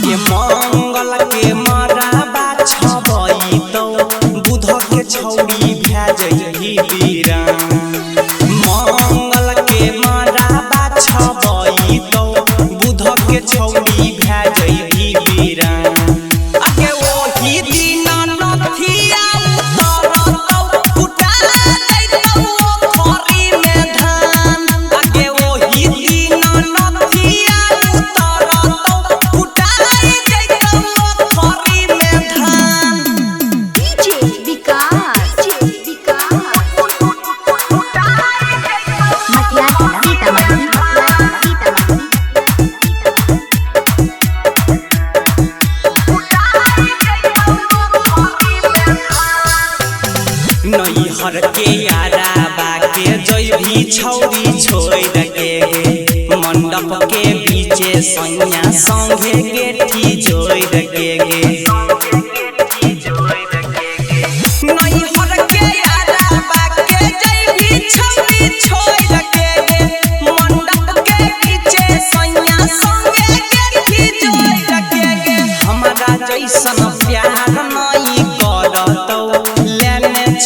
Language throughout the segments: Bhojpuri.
आगे मंगल के मराबा छबई तो बुध के छौड़ी भेजही बीरा मंगल के मराबा छबई तो बुध के छौड़ी भेजही बीरा आगे ओही दिन नथिया नैहर के याराबा के जैभी छौरी छोड़ के मंडप के बीचे सैया संगे गेठी जोड़ के नैहर के याराबा के जैभी छौरी छोड़ के मंडप के बीचे सैया संगे गेठी जोड़ के हमारा जैसन प्यार नहीं करतौ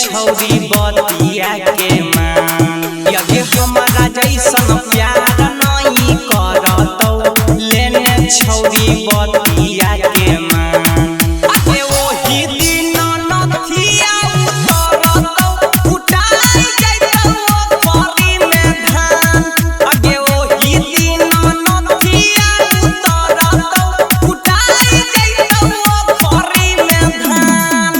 छौरी बतिया के मान यदि हमारा जैसन प्यार नहीं करतौ लेने छौरी बतिया के मान आगे ओही दिन नथिया उतरतौ उठाई जैतौ परी में धान आगे ओही दिन नथिया उतरतौ उठाई जैतौ परी में धान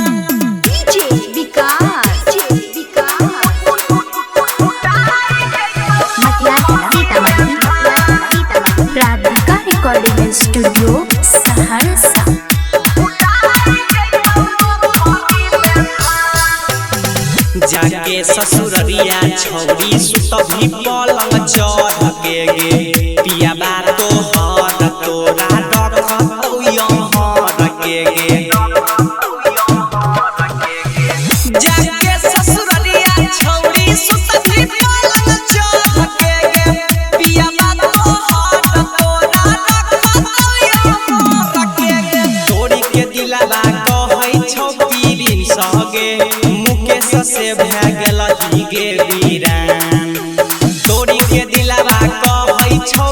रिकॉर्डिंग स्टूडियो सहरसा जाके ससुररिया छौरी सुतभी पलंग चढ़ के गे पिया बात तो हर तोरा रखतौ यहर के गे जाके ससुररिया छौरी सुतभी पलंग चढ़ के गे पिया बात तो हर तोरा रखतौ यहर के गे तोरी के दिलवा कहै छौ पीरी सगे मुकेश से भै गेल गे वीरान तोरी के दिलवा कहै छौ